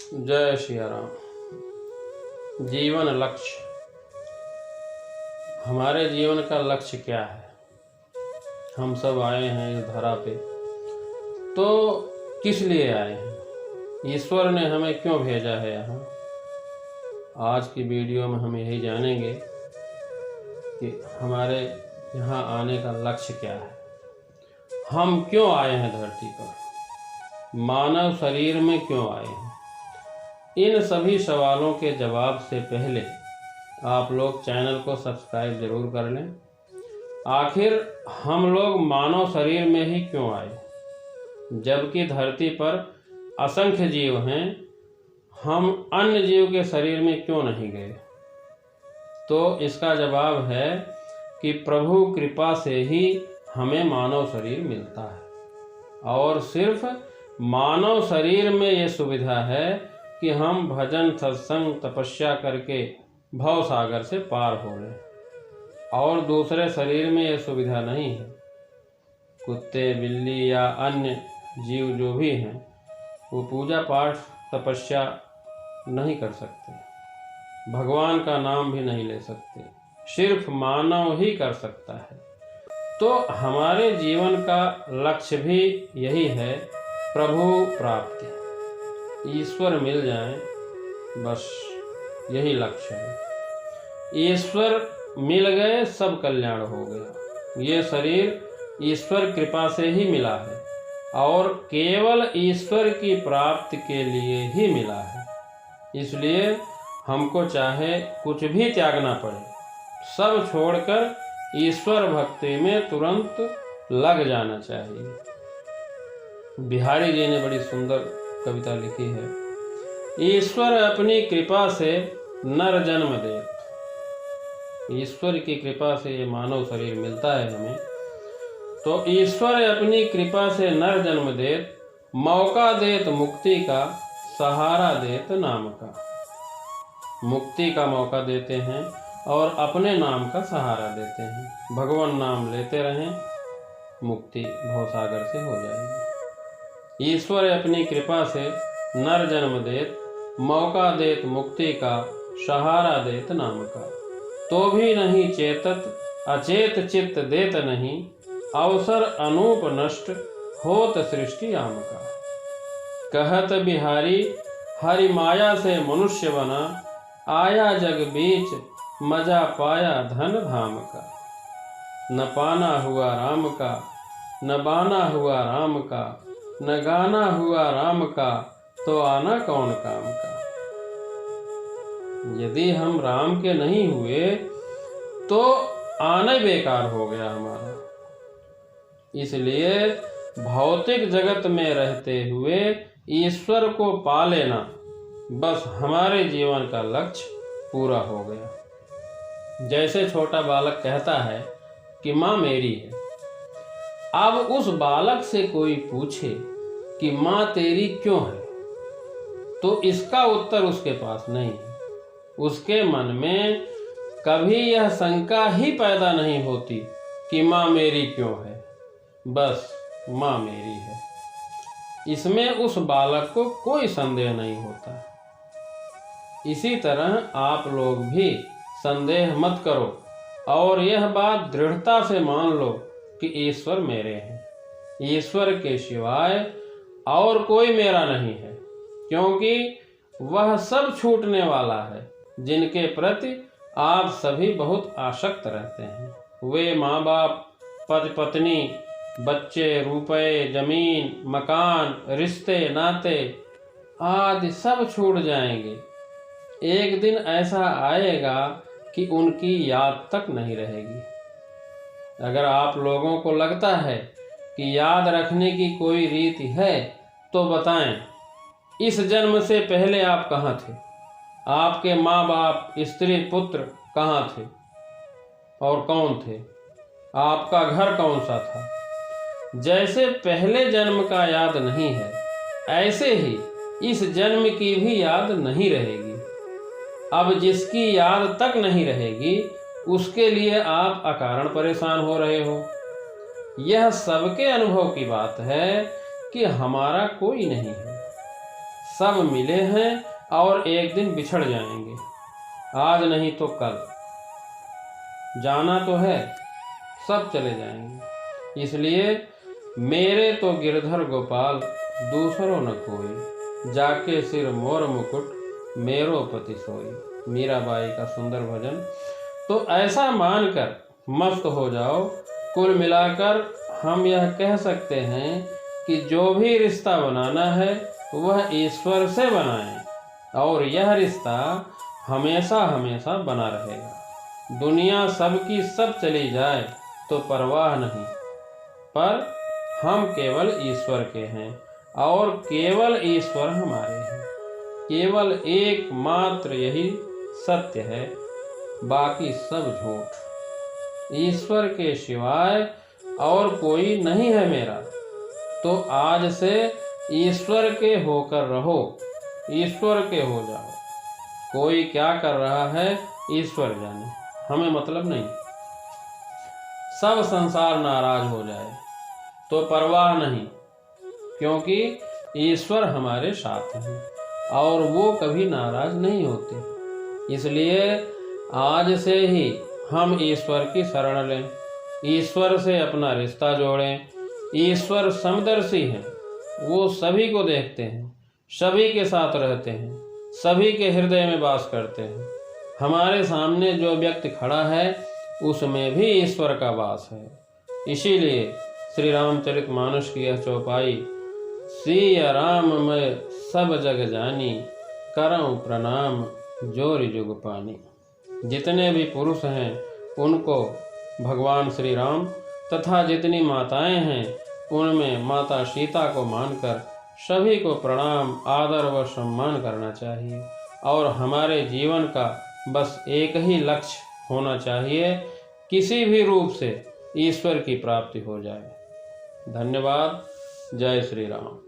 जय श्री राम। जीवन लक्ष्य, हमारे जीवन का लक्ष्य क्या है? हम सब आए हैं इस धरा पे, तो किस लिए आए हैं? ईश्वर ने हमें क्यों भेजा है यहाँ? आज की वीडियो में हम यही जानेंगे कि हमारे यहाँ आने का लक्ष्य क्या है, हम क्यों आए हैं धरती पर, मानव शरीर में क्यों आए हैं। इन सभी सवालों के जवाब से पहले आप लोग चैनल को सब्सक्राइब जरूर कर लें। आखिर हम लोग मानव शरीर में ही क्यों आए, जबकि धरती पर असंख्य जीव हैं, हम अन्य जीव के शरीर में क्यों नहीं गए? तो इसका जवाब है कि प्रभु कृपा से ही हमें मानव शरीर मिलता है, और सिर्फ मानव शरीर में ये सुविधा है कि हम भजन सत्संग तपस्या करके भव सागर से पार हो लें, और दूसरे शरीर में ये सुविधा नहीं है। कुत्ते, बिल्ली या अन्य जीव जो भी हैं, वो पूजा पाठ तपस्या नहीं कर सकते, भगवान का नाम भी नहीं ले सकते, सिर्फ मानव ही कर सकता है। तो हमारे जीवन का लक्ष्य भी यही है, प्रभु प्राप्ति, ईश्वर मिल जाए, बस यही लक्ष्य है। ईश्वर मिल गए, सब कल्याण हो गया। ये शरीर ईश्वर कृपा से ही मिला है, और केवल ईश्वर की प्राप्ति के लिए ही मिला है। इसलिए हमको चाहे कुछ भी त्यागना पड़े, सब छोड़कर ईश्वर भक्ति में तुरंत लग जाना चाहिए। बिहारी जी ने बड़ी सुंदर कविता लिखी है। ईश्वर अपनी कृपा से नर जन्म देत। ईश्वर की कृपा से ये मानव शरीर मिलता है हमें, तो ईश्वर अपनी कृपा से नर जन्म देत, मौका देत मुक्ति का, सहारा देत नाम का। मुक्ति का मौका देते हैं और अपने नाम का सहारा देते हैं। भगवान नाम लेते रहें, मुक्ति भवसागर से हो जाएगी। ईश्वर अपनी कृपा से नर जन्म देत, मौका देत मुक्ति का, सहारा देत नाम का। तो भी नहीं चेतत, अचेत चित्त देत नहीं, अवसर अनूप नष्ट होत सृष्टि आम का। कहत बिहारी हरि माया से मनुष्य बना, आया जग बीच मजा पाया धन धाम का। न पाना हुआ राम का, न बाना हुआ राम का, न गाना हुआ राम का, तो आना कौन काम का। यदि हम राम के नहीं हुए तो आना बेकार हो गया हमारा। इसलिए भौतिक जगत में रहते हुए ईश्वर को पा लेना, बस हमारे जीवन का लक्ष्य पूरा हो गया। जैसे छोटा बालक कहता है कि माँ मेरी है, अब उस बालक से कोई पूछे कि माँ तेरी क्यों है, तो इसका उत्तर उसके पास नहीं है। उसके मन में कभी यह शंका ही पैदा नहीं होती कि माँ मेरी क्यों है, बस माँ मेरी है। इसमें उस बालक को कोई संदेह नहीं होता। इसी तरह आप लोग भी संदेह मत करो, और यह बात दृढ़ता से मान लो कि ईश्वर मेरे हैं। ईश्वर के सिवाय और कोई मेरा नहीं है, क्योंकि वह सब छूटने वाला है जिनके प्रति आप सभी बहुत आसक्त रहते हैं। वे माँ बाप, पति पत्नी, बच्चे, रुपए, जमीन, मकान, रिश्ते नाते आदि सब छूट जाएंगे। एक दिन ऐसा आएगा कि उनकी याद तक नहीं रहेगी। अगर आप लोगों को लगता है कि याद रखने की कोई रीति है, तो बताएं, इस जन्म से पहले आप कहाँ थे? आपके माँ बाप, स्त्री, पुत्र कहाँ थे और कौन थे? आपका घर कौन सा था? जैसे पहले जन्म का याद नहीं है, ऐसे ही इस जन्म की भी याद नहीं रहेगी। अब जिसकी याद तक नहीं रहेगी, उसके लिए आप अकारण परेशान हो रहे हो। यह सबके अनुभव की बात है कि हमारा कोई नहीं है, सब मिले हैं और एक दिन बिछड़ जाएंगे, आज नहीं तो कल। जाना तो है, सब चले जाएंगे। इसलिए मेरे तो गिरधर गोपाल दूसरों न कोई, जाके सिर मोर मुकुट मेरो पति सोई। मीराबाई का सुंदर भजन। तो ऐसा मानकर मस्त हो जाओ। कुल मिलाकर हम यह कह सकते हैं कि जो भी रिश्ता बनाना है वह ईश्वर से बनाएं और यह रिश्ता हमेशा हमेशा बना रहेगा। दुनिया सबकी सब चली जाए तो परवाह नहीं, पर हम केवल ईश्वर के हैं और केवल ईश्वर हमारे हैं। केवल एकमात्र यही सत्य है, बाकी सब झूठ। ईश्वर के सिवाय और कोई नहीं है मेरा। तो आज से ईश्वर के होकर रहो, ईश्वर के हो जाओ। कोई क्या कर रहा है ईश्वर जाने, हमें मतलब नहीं। सब संसार नाराज हो जाए तो परवाह नहीं, क्योंकि ईश्वर हमारे साथ हैं और वो कभी नाराज नहीं होते। इसलिए आज से ही हम ईश्वर की शरण लें, ईश्वर से अपना रिश्ता जोड़ें। ईश्वर समदर्शी हैं, वो सभी को देखते हैं, सभी के साथ रहते हैं, सभी के हृदय में वास करते हैं। हमारे सामने जो व्यक्ति खड़ा है उसमें भी ईश्वर का वास है। इसीलिए श्री रामचरितमानस की यह चौपाई, सिया राम मैं सब जग जानी, करऊं प्रणाम जोरि जुग पानी। जितने भी पुरुष हैं उनको भगवान श्री राम तथा जितनी माताएं हैं उनमें माता सीता को मानकर सभी को प्रणाम, आदर व सम्मान करना चाहिए। और हमारे जीवन का बस एक ही लक्ष्य होना चाहिए, किसी भी रूप से ईश्वर की प्राप्ति हो जाए। धन्यवाद। जय श्री राम।